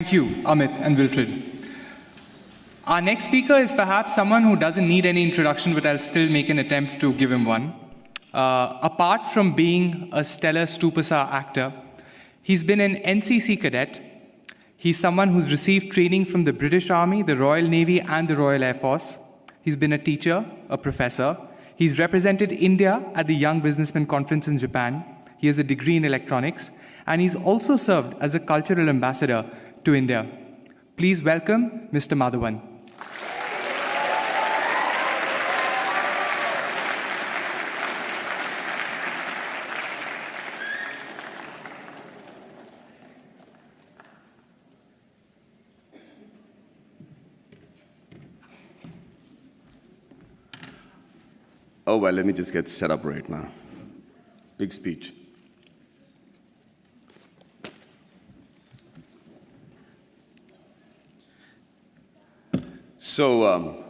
Thank you, Amit and Wilfred. Our next speaker is perhaps someone who doesn't need any introduction, but I'll still make an attempt to give him one. Apart from being a stellar Stupasa actor, he's been an NCC cadet. He's someone who's received training from the British Army, the Royal Navy, and the Royal Air Force. He's been a teacher, a professor. He's represented India at the Young Businessman Conference in Japan. He has a degree in electronics, and he's also served as a cultural ambassador to India. Please welcome Mr. Madhavan. Oh, well, let me just get set up right now. Big speech. So,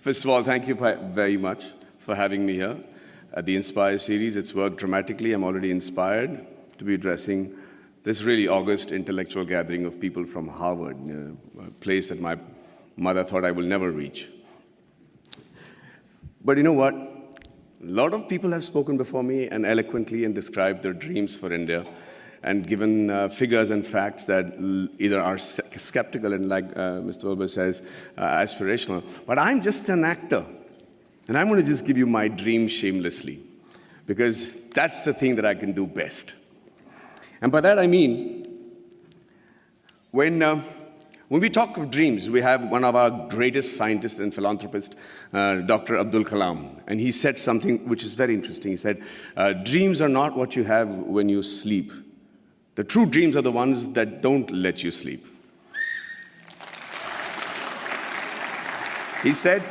first of all, thank you very much for having me here at the Inspire series. It's worked dramatically. I'm already inspired to be addressing this really august intellectual gathering of people from Harvard, a place that my mother thought I will never reach. But you know what? A lot of people have spoken before me and eloquently and described their dreams for India and given figures and facts that either are skeptical and, like Mr. Wilbur says, aspirational. But I'm just an actor, and I'm going to just give you my dream shamelessly, because that's the thing that I can do best. And by that I mean, when we talk of dreams, we have one of our greatest scientists and philanthropists, Dr. Abdul Kalam, and he said something which is very interesting. He said, dreams are not what you have when you sleep. The true dreams are the ones that don't let you sleep. He said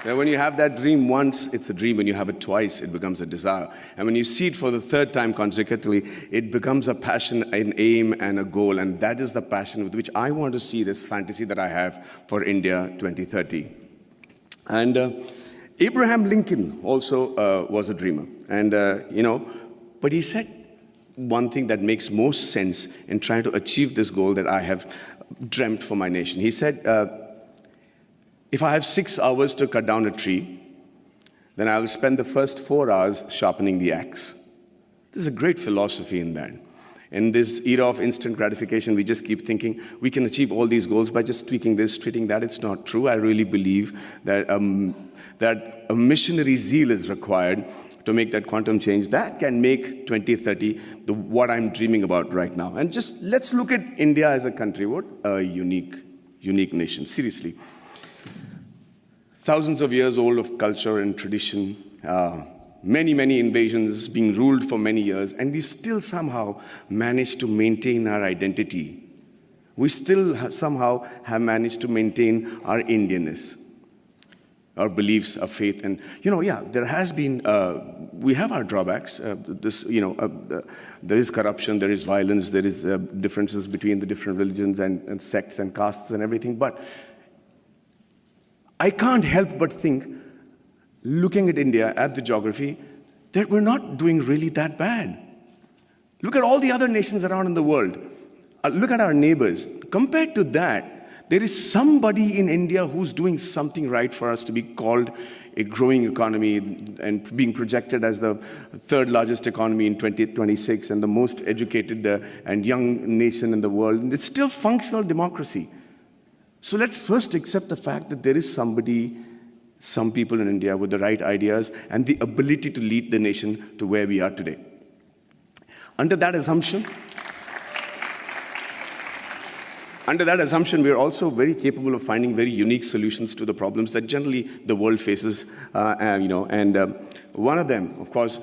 that when you have that dream once, it's a dream. When you have it twice, it becomes a desire. And when you see it for the third time consecutively, it becomes a passion, an aim, and a goal. And that is the passion with which I want to see this fantasy that I have for India 2030. And Abraham Lincoln also was a dreamer. And, but he said one thing that makes most sense in trying to achieve this goal that I have dreamt for my nation. He said, if I have 6 hours to cut down a tree, then I'll spend the first 4 hours sharpening the axe. There's a great philosophy in that. In this era of instant gratification, we just keep thinking we can achieve all these goals by just tweaking this, tweaking that. It's not true. I really believe that, that a missionary zeal is required to make that quantum change that can make 2030 what I'm dreaming about right now. And just let's look at India as a country. What a unique nation, seriously. Thousands of years old of culture and tradition, many invasions, being ruled for many years, and we still somehow managed to maintain our identity. We still somehow have managed to maintain our Indianness, our beliefs, our faith. And, there has been, we have our drawbacks. There is corruption, there is violence, there is differences between the different religions and sects and castes and everything. But I can't help but think, looking at India, at the geography, that we're not doing really that bad. Look at all the other nations around in the world. Look at our neighbors. Compared to that, there is somebody in India who's doing something right for us to be called a growing economy and being projected as the third largest economy in 2026 and the most educated and young nation in the world. And it's still functional democracy. So let's first accept the fact that there is some people in India with the right ideas and the ability to lead the nation to where we are today. Under that assumption, we are also very capable of finding very unique solutions to the problems that generally the world faces. One of them, of course,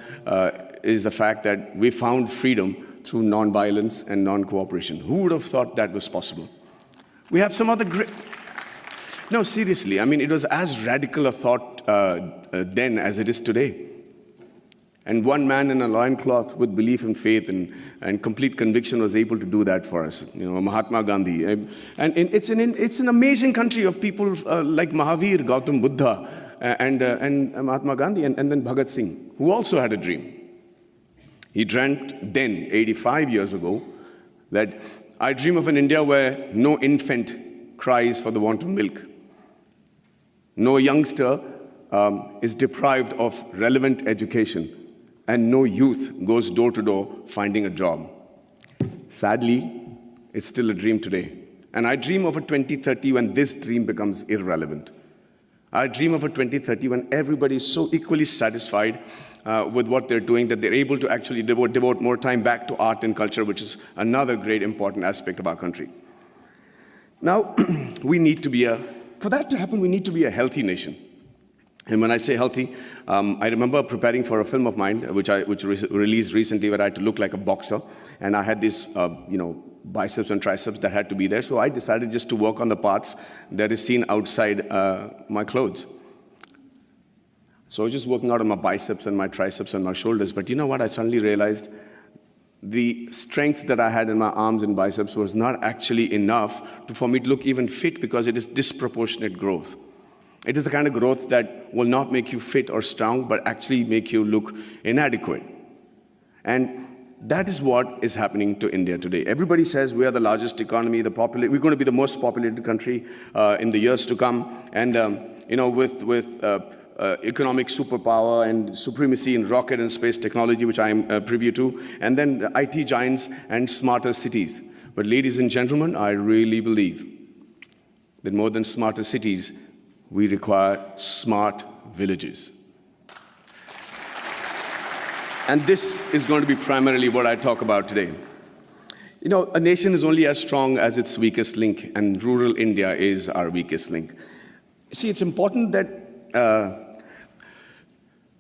is the fact that we found freedom through non-violence and non-cooperation. Who would have thought that was possible? We have some other great... No, seriously, I mean, it was as radical a thought then as it is today. And one man in a loincloth with belief and faith and complete conviction was able to do that for us, Mahatma Gandhi. And it's an amazing country of people like Mahavir, Gautam Buddha, and Mahatma Gandhi, and then Bhagat Singh, who also had a dream. He dreamt then, 85 years ago, that I dream of an India where no infant cries for the want of milk. No youngster is deprived of relevant education, and no youth goes door to door finding a job. Sadly, it's still a dream today. And I dream of a 2030 when this dream becomes irrelevant. I dream of a 2030 when everybody is so equally satisfied with what they're doing that they're able to actually devote more time back to art and culture, which is another great important aspect of our country. Now, for that to happen, we need to be a healthy nation. And when I say healthy, I remember preparing for a film of mine, which released recently, where I had to look like a boxer, and I had these, biceps and triceps that had to be there. So I decided just to work on the parts that is seen outside my clothes. So I was just working out on my biceps and my triceps and my shoulders. But you know what? I suddenly realized the strength that I had in my arms and biceps was not actually enough for me to look even fit, because it is disproportionate growth. It is the kind of growth that will not make you fit or strong, but actually make you look inadequate. And that is what is happening to India today. Everybody says we are the largest economy, we're going to be the most populated country in the years to come. And with economic superpower and supremacy in rocket and space technology, which I am privy to, and then the IT giants and smarter cities. But ladies and gentlemen, I really believe that more than smarter cities, we require smart villages. And this is going to be primarily what I talk about today. You know, a nation is only as strong as its weakest link, and rural India is our weakest link. See, it's important that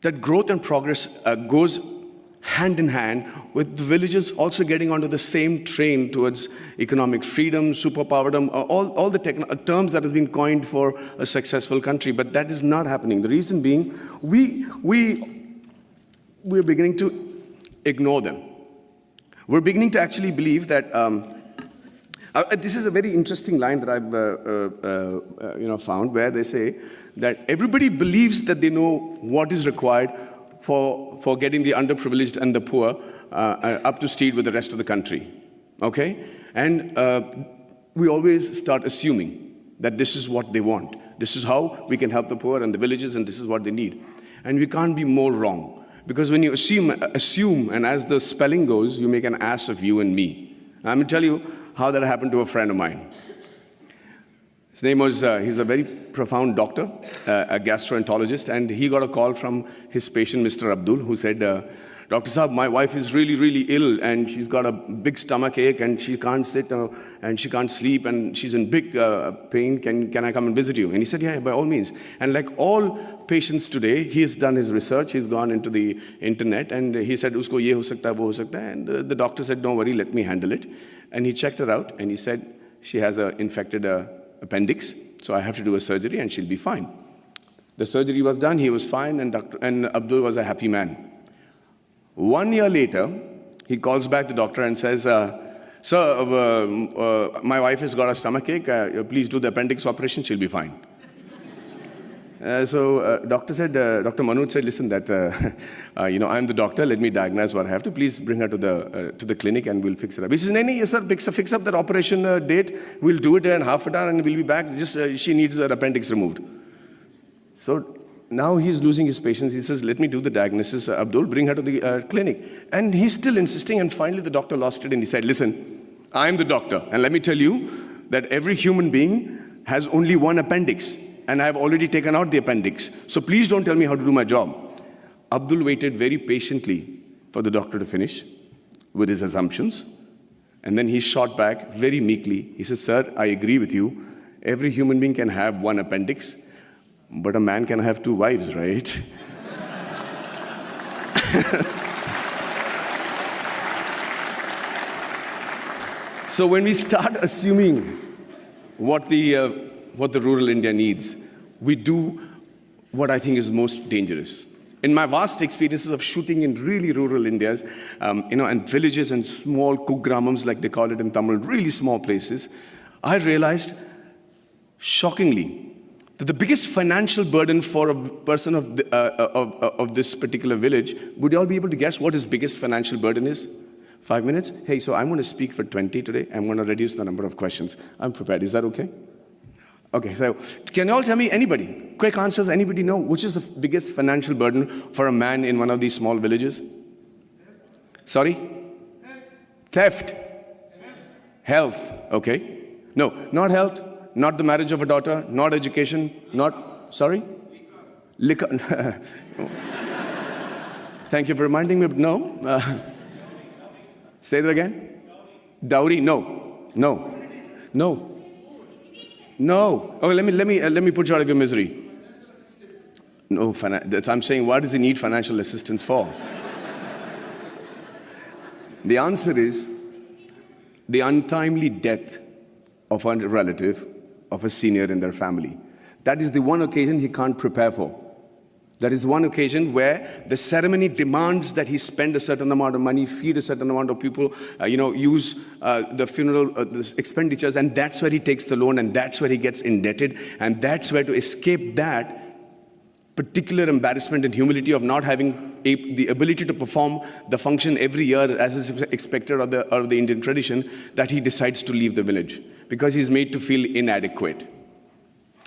that growth and progress goes hand in hand with the villages also getting onto the same train towards economic freedom, superpowerdom, all the terms that have been coined for a successful country. But that is not happening. The reason being, we're beginning to ignore them. We're beginning to actually believe that, this is a very interesting line that I've found, where they say that everybody believes that they know what is required for getting the underprivileged and the poor up to speed with the rest of the country, okay? And we always start assuming that this is what they want. This is how we can help the poor and the villages, and this is what they need. And we can't be more wrong. Because when you assume, and as the spelling goes, you make an ass of you and me. I'm going to tell you how that happened to a friend of mine. His name was, he's a very profound doctor, a gastroenterologist, and he got a call from his patient, Mr. Abdul, who said, Dr. Saab, my wife is really, really ill, and she's got a big stomach ache, and she can't sit, and she can't sleep, and she's in big pain. Can I come and visit you? And he said, yeah, by all means. And like all patients today, he has done his research, he's gone into the internet, and he said, usko ye ho sakta hai, wo ho sakta hai. And the doctor said, don't worry, let me handle it. And he checked her out, and he said, she has an infected appendix, so I have to do a surgery, and she'll be fine. The surgery was done, he was fine, and Abdul was a happy man. 1 year later, he calls back the doctor and says, sir, my wife has got a stomachache, please do the appendix operation, she'll be fine. Dr. Manoj said, listen, I'm the doctor, let me diagnose what I have to, please bring her to the clinic and we'll fix it up. He says, yes sir, fix up that operation date, we'll do it in half an hour and we'll be back, just she needs her appendix removed. So now he's losing his patience. He says, let me do the diagnosis, Abdul, bring her to the clinic. And he's still insisting, and finally the doctor lost it and he said, listen, I'm the doctor, and let me tell you that every human being has only one appendix, and I've already taken out the appendix. So please don't tell me how to do my job. Abdul waited very patiently for the doctor to finish with his assumptions, and then he shot back very meekly. He said, sir, I agree with you. Every human being can have one appendix, but a man can have two wives, right? So when we start assuming what the rural India needs, we do what I think is most dangerous. In my vast experiences of shooting in really rural Indias, and villages and small kugramams, like they call it in Tamil, really small places, I realized, shockingly, that the biggest financial burden for a person of this particular village, would you all be able to guess what his biggest financial burden is? 5 minutes? Hey, so I'm going to speak for 20 today. I'm going to reduce the number of questions. I'm prepared. Is that okay? Okay, so can you all tell me, anybody, quick answers, anybody know which is the biggest financial burden for a man in one of these small villages? Sorry? Theft. Health. Okay. No, not health, not the marriage of a daughter, not education, not, sorry? Liquor. Thank you for reminding me. No. Say that again. Dowry. No. No. No. No. Oh, let me put you out of your misery. No, I'm saying, what does he need financial assistance for? The answer is the untimely death of a relative, of a senior in their family. That is the one occasion he can't prepare for. That is one occasion where the ceremony demands that he spend a certain amount of money, feed a certain amount of people, use the funeral the expenditures, and that's where he takes the loan, and that's where he gets indebted, and that's where, to escape that particular embarrassment and humility of not having the ability to perform the function every year as is expected of the Indian tradition, that he decides to leave the village because he's made to feel inadequate.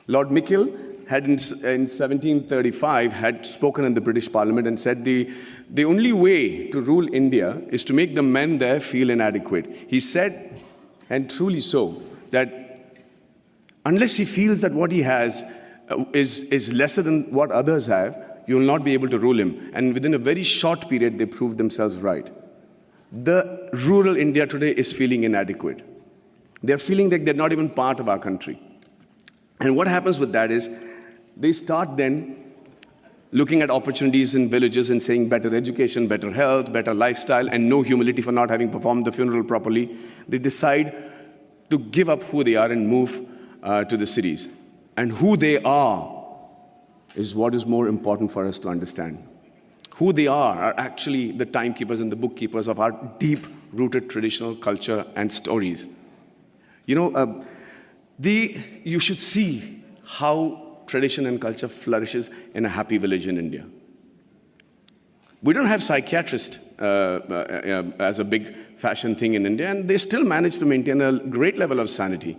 Lord Mickle had in 1735 had spoken in the British Parliament and said the only way to rule India is to make the men there feel inadequate. He said, and truly so, that unless he feels that what he has is lesser than what others have, you will not be able to rule him. And within a very short period, they proved themselves right. The rural India today is feeling inadequate. They're feeling like they're not even part of our country. And what happens with that is, they start then looking at opportunities in villages and saying better education, better health, better lifestyle, and no humility for not having performed the funeral properly. They decide to give up who they are and move to the cities. And who they are is what is more important for us to understand. Who they are actually the timekeepers and the bookkeepers of our deep-rooted traditional culture and stories. You should see how tradition and culture flourishes in a happy village in India. We don't have psychiatrists as a big fashion thing in India, and they still manage to maintain a great level of sanity.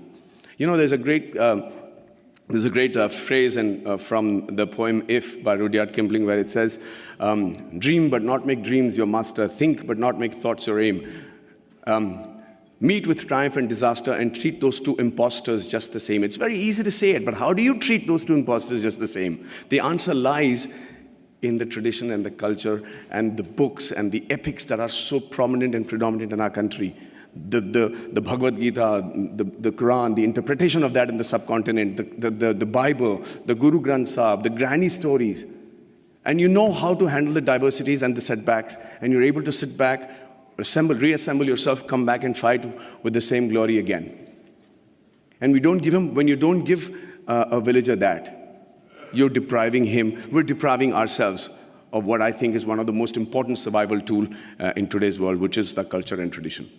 There's a great phrase from the poem If by Rudyard Kipling, where it says, dream but not make dreams your master, think but not make thoughts your aim. Meet with triumph and disaster and treat those two impostors just the same. It's very easy to say it, but how do you treat those two impostors just the same? The answer lies in the tradition and the culture and the books and the epics that are so prominent and predominant in our country. The Bhagavad Gita, the Quran, the interpretation of that in the subcontinent, the Bible, the Guru Granth Sahib, the granny stories. And you know how to handle the diversities and the setbacks, and you're able to sit back, reassemble yourself, come back and fight with the same glory again. And when you don't give a villager that, you're depriving him, we're depriving ourselves of what I think is one of the most important survival tools in today's world, which is the culture and tradition.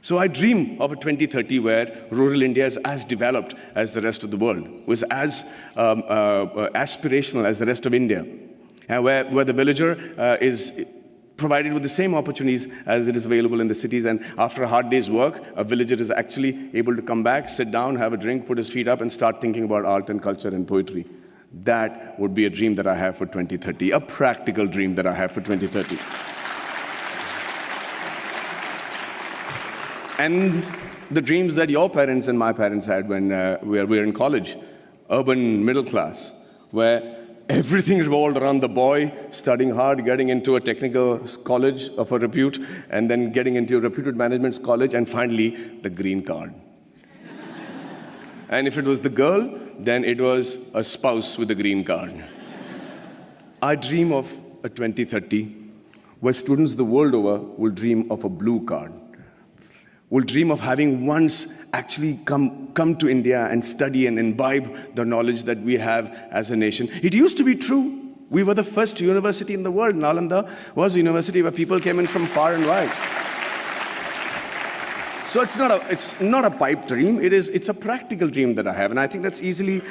So I dream of a 2030 where rural India is as developed as the rest of the world, was as aspirational as the rest of India, and where the villager is provided with the same opportunities as it is available in the cities. And after a hard day's work, a villager is actually able to come back, sit down, have a drink, put his feet up, and start thinking about art and culture and poetry. That would be a dream that I have for 2030, a practical dream that I have for 2030. And the dreams that your parents and my parents had when we were in college, urban middle class, where everything revolved around the boy studying hard, getting into a technical college of a repute, and then getting into a reputed management college, and finally, the green card. And if it was the girl, then it was a spouse with a green card. I dream of a 2030 where students the world over will dream of a blue card, will dream of having once actually come to India and study and imbibe the knowledge that we have as a nation. It used to be true. We were the first university in the world. Nalanda was a university where people came in from far and wide. So it's not a pipe dream. It's a practical dream that I have, and I think that's easily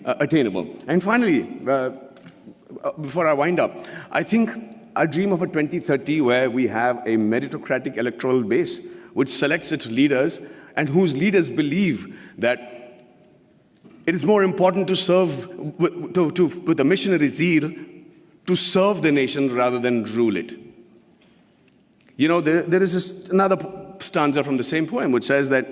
attainable. And finally, before I wind up, I think I dream of a 2030 where we have a meritocratic electoral base which selects its leaders and whose leaders believe that it is more important to serve with a missionary zeal to serve the nation rather than rule it. You know, there is another stanza from the same poem which says that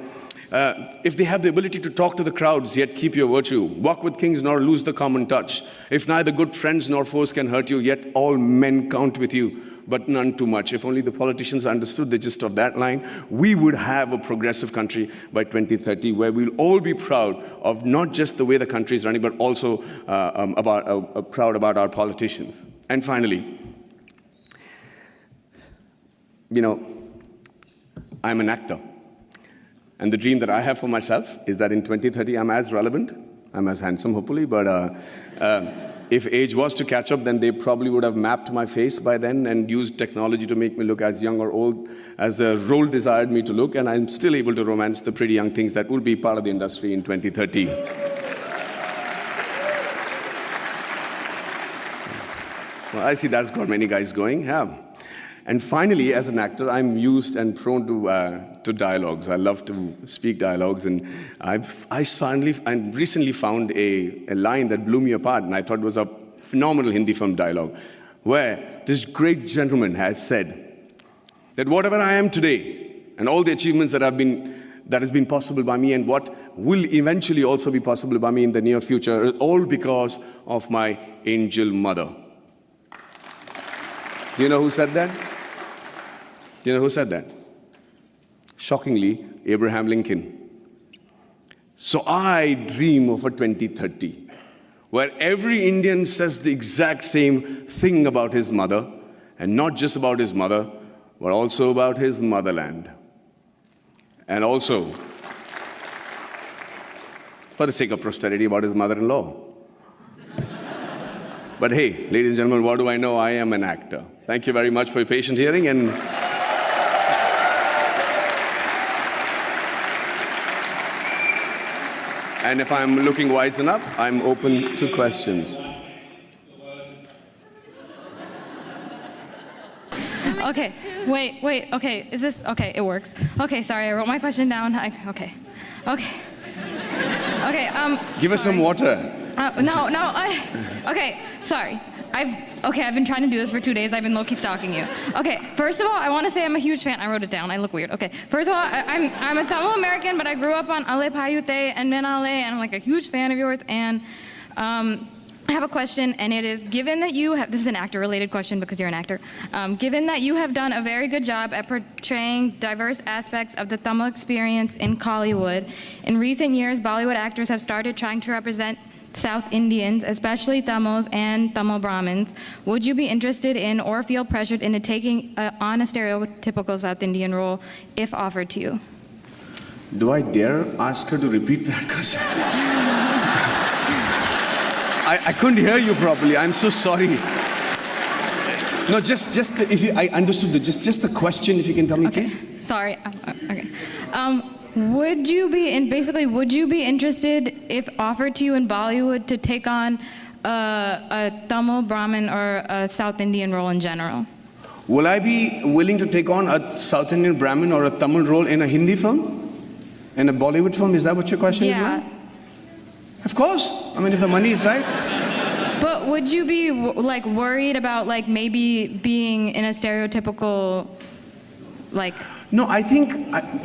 if they have the ability to talk to the crowds, yet keep your virtue, walk with kings nor lose the common touch, if neither good friends nor foes can hurt you, yet all men count with you, but none too much. If only the politicians understood the gist of that line, we would have a progressive country by 2030 where we'll all be proud of not just the way the country is running, but also proud about our politicians. And finally, you know, I'm an actor. And the dream that I have for myself is that in 2030, I'm as relevant, I'm as handsome, hopefully, but if age was to catch up, then they probably would have mapped my face by then and used technology to make me look as young or old as the role desired me to look, and I'm still able to romance the pretty young things that will be part of the industry in 2030. Well, I see that's got many guys going, yeah. And finally, as an actor, I'm used and prone to dialogues. I love to speak dialogues, and I recently found a line that blew me apart, and I thought was a phenomenal Hindi film dialogue, where this great gentleman has said that whatever I am today, and all the achievements that has been possible by me, and what will eventually also be possible by me in the near future, is all because of my angel mother. Do you know who said that? Do you know who said that? Shockingly, Abraham Lincoln. So I dream of a 2030 where every Indian says the exact same thing about his mother, and not just about his mother, but also about his motherland. And also, for the sake of posterity, about his mother-in-law. But hey, ladies and gentlemen, what do I know? I am an actor. Thank you very much for your patient hearing, and if I'm looking wise enough, I'm open to questions. Okay, wait, okay, is this, okay, it works. Okay, sorry, I wrote my question down. Okay. Give us some water. Okay, sorry. I've been trying to do this for 2 days. I've been low-key stalking you. Okay, first of all, I want to say I'm a huge fan. I wrote it down. I look weird. Okay, first of all, I'm a Tamil American, but I grew up on Ale Payute and Menale, and I'm like a huge fan of yours. And I have a question, and it is, given that you have, this is an actor-related question because you're an actor, given that you have done a very good job at portraying diverse aspects of the Tamil experience in Kollywood, in recent years, Bollywood actors have started trying to represent South Indians, especially Tamils and Tamil Brahmins. Would you be interested in or feel pressured into taking on a stereotypical South Indian role if offered to you? Do I dare ask her to repeat that? Because I couldn't hear you properly. I'm so sorry. No, I understood just the question, if you can tell me, okay. Please. Sorry. Okay. Would you be interested, if offered to you in Bollywood, to take on a Tamil Brahmin or a South Indian role in general? Will I be willing to take on a South Indian Brahmin or a Tamil role in a Hindi film? In a Bollywood film? Is that what your question is, ma'am? Of course. I mean, if the money is right. But would you be like worried about like maybe being in a stereotypical, like? No, I think,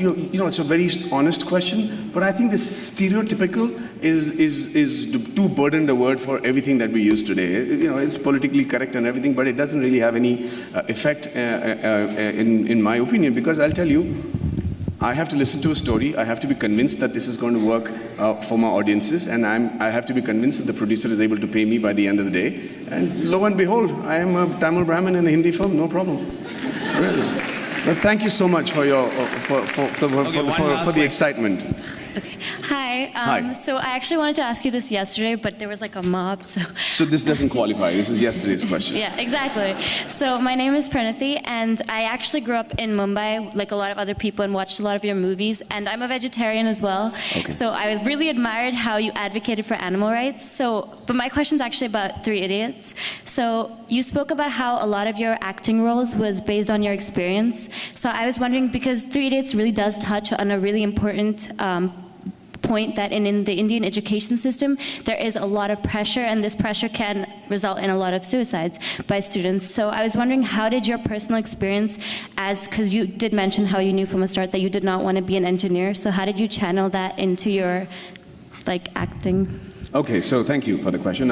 you know, it's a very honest question, but I think this stereotypical is too burdened a word for everything that we use today. You know, it's politically correct and everything, but it doesn't really have any effect in my opinion, because I'll tell you, I have to listen to a story, I have to be convinced that this is going to work for my audiences, and I have to be convinced that the producer is able to pay me by the end of the day, and lo and behold, I am a Tamil Brahmin in a Hindi film, no problem. Really. Well, thank you so much for your for the excitement. Okay. Hi. Hi. So I actually wanted to ask you this yesterday, but there was like a mob, so. So this doesn't qualify. This is yesterday's question. Yeah, exactly. So my name is Pranati, and I actually grew up in Mumbai, like a lot of other people, and watched a lot of your movies. And I'm a vegetarian as well. Okay. So I really admired how you advocated for animal rights. But my question's actually about Three Idiots. So you spoke about how a lot of your acting roles was based on your experience. So I was wondering, because Three Idiots really does touch on a really important point that in the Indian education system, there is a lot of pressure, and this pressure can result in a lot of suicides by students. So I was wondering, how did your personal experience, because you did mention how you knew from the start that you did not want to be an engineer, so how did you channel that into your acting? Okay, so thank you for the question.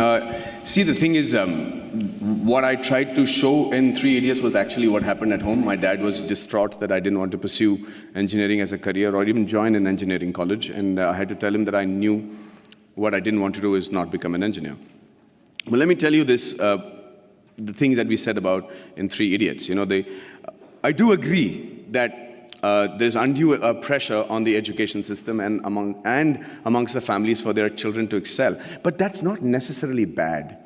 See, the thing is, what I tried to show in Three Idiots was actually what happened at home. My dad was distraught that I didn't want to pursue engineering as a career or even join an engineering college, and I had to tell him that I knew what I didn't want to do is not become an engineer. But let me tell you this, the thing that we said about in Three Idiots. I do agree that there's undue pressure on the education system and amongst the families for their children to excel. But that's not necessarily bad.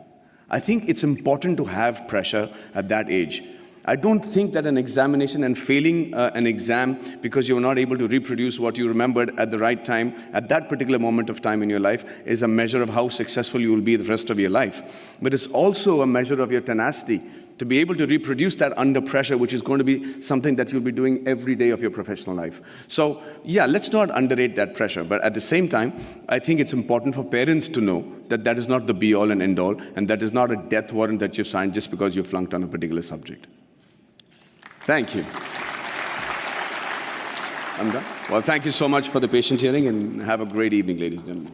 I think it's important to have pressure at that age. I don't think that an examination and failing an exam because you're not able to reproduce what you remembered at the right time, at that particular moment of time in your life, is a measure of how successful you will be the rest of your life. But it's also a measure of your tenacity to be able to reproduce that under pressure, which is going to be something that you'll be doing every day of your professional life. So, yeah, let's not underrate that pressure. But at the same time, I think it's important for parents to know that that is not the be-all and end-all, and that is not a death warrant that you've signed just because you flunked on a particular subject. Thank you. I'm done. Well, thank you so much for the patient hearing, and have a great evening, ladies and gentlemen.